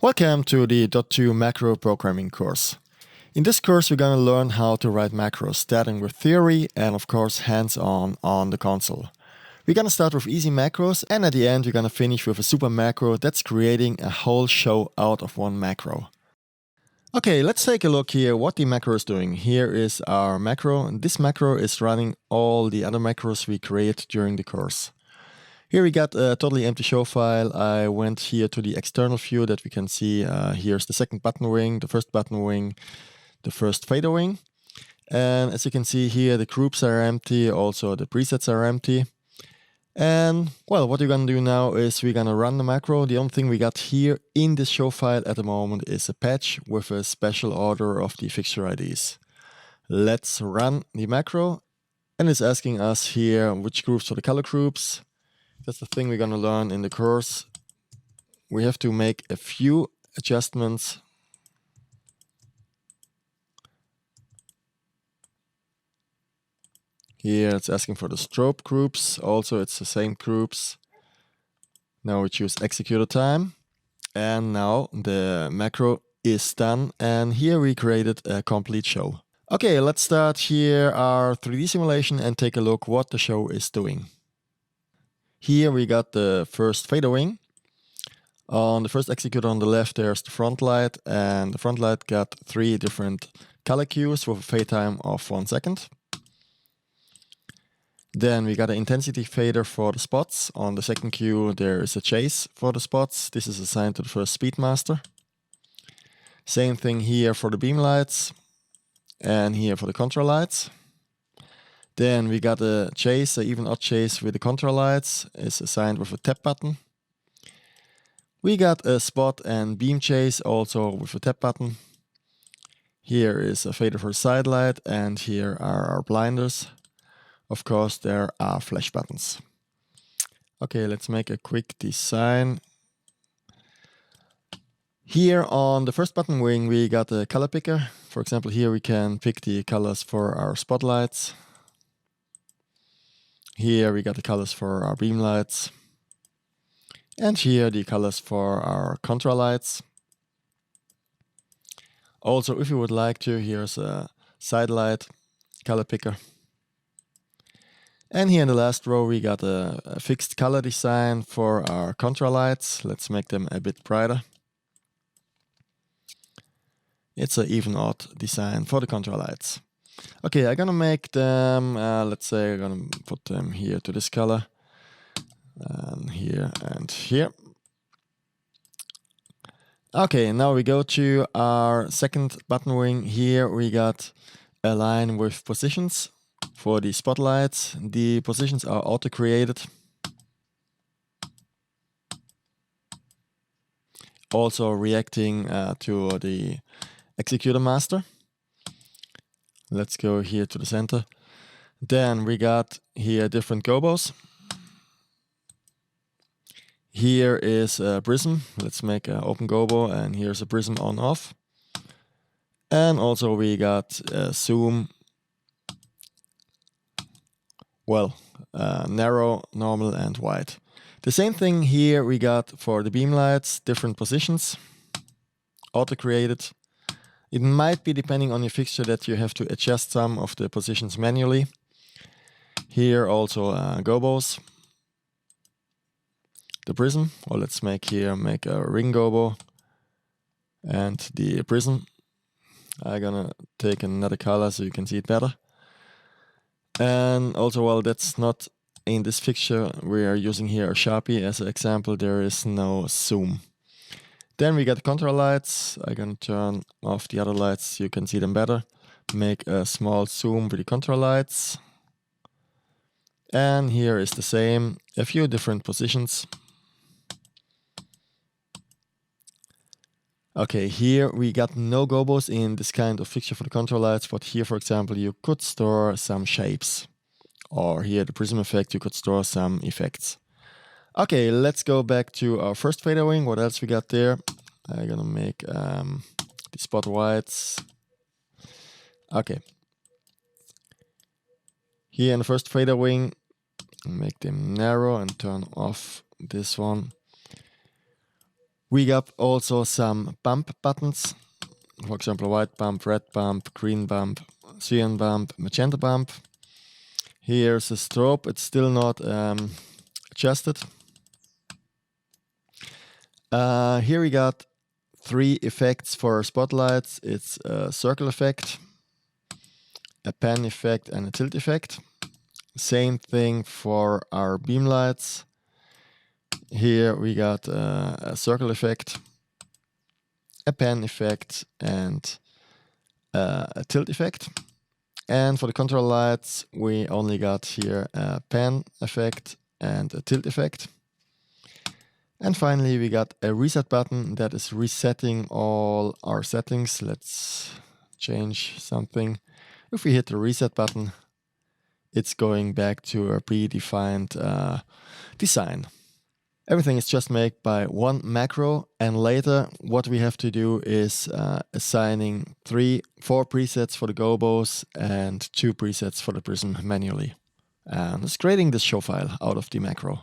Welcome to the Dot2 macro programming course. In this course we're going to learn how to write macros, starting with theory and of course hands-on on the console. We're going to start with easy macros and at the end we're going to finish with a super macro that's creating a whole show out of one macro. Okay, let's take a look here what the macro is doing. Here is our macro, and this macro is running all the other macros we create during the course. Here we got a totally empty show file. I went here to the external view that we can see. Here's the second button wing, the first button wing, the first fader wing. And as you can see here, the groups are empty, also the presets are empty. And well, what we're gonna do now is we're gonna run the macro. The only thing we got here in this show file at the moment is a patch with a special order of the fixture IDs. Let's run the macro, and it's asking us here which groups are the color groups. That's the thing we're gonna learn in the course. We have to make a few adjustments. Here it's asking for the strobe groups. Also, it's the same groups. Now we choose executor time. And now the macro is done. And here we created a complete show. Okay, let's start here our 3D simulation and take a look what the show is doing. Here we got the first fader wing. On the first executor on the left, there's the front light. And the front light got 3 different color cues with a fade time of 1 second. Then we got an intensity fader for the spots. On the second cue, there is a chase for the spots. This is assigned to the first speedmaster. Same thing here for the beam lights and here for the contra lights. Then we got a chase, an even odd chase with the contra lights. It's assigned with a tap button. We got a spot and beam chase also with a tap button. Here is a fader for side light and here are our blinders. Of course, there are flash buttons. Okay, let's make a quick design. Here on the first button wing, we got a color picker. For example, here we can pick the colors for our spotlights. Here we got the colors for our beam lights. And here the colors for our contra lights. Also, if you would like to, here's a side light color picker. And here in the last row we got a fixed color design for our contra lights. Let's make them a bit brighter. It's an even odd design for the contra lights. Okay, I'm gonna make them, let's say I'm gonna put them here to this color. And here and here. Okay, now we go to our second button wing. Here we got a line with positions. For the spotlights, the positions are auto-created. Also reacting to the executor master. Let's go here to the center. Then we got here different gobos. Here is a prism. Let's make an open gobo, and here's a prism on-off. And also we got a zoom. Well, narrow, normal, and wide. The same thing here we got for the beam lights, different positions, auto-created. It might be depending on your fixture that you have to adjust some of the positions manually. Here also gobos. The prism, or let's make a ring gobo. And the prism. I'm gonna take another color so you can see it better. And also, well, that's not in this fixture. We are using here a Sharpie as an example. There is no zoom. Then we got the contra lights. I'm gonna turn off the other lights so you can see them better. Make a small zoom with the contra lights. And here is the same, a few different positions. Okay, here we got no gobos in this kind of fixture for the control lights, but here, for example, you could store some shapes. Or here, the prism effect, you could store some effects. Okay, let's go back to our first fader wing. What else we got there? I'm gonna make the spot whites. Okay. Here in the first fader wing, make them narrow and turn off this one. We got also some bump buttons. For example, white bump, red bump, green bump, cyan bump, magenta bump. Here's a strobe. It's still not adjusted. Here we got 3 effects for spotlights. It's a circle effect, a pan effect, and a tilt effect. Same thing for our beam lights. Here we got a circle effect, a pan effect, and a tilt effect. And for the control lights, we only got here a pan effect and a tilt effect. And finally, we got a reset button that is resetting all our settings. Let's change something. If we hit the reset button, it's going back to a predefined design. Everything is just made by one macro, and later what we have to do is assigning 4 presets for the gobos and 2 presets for the prism manually. And it's creating this show file out of the macro.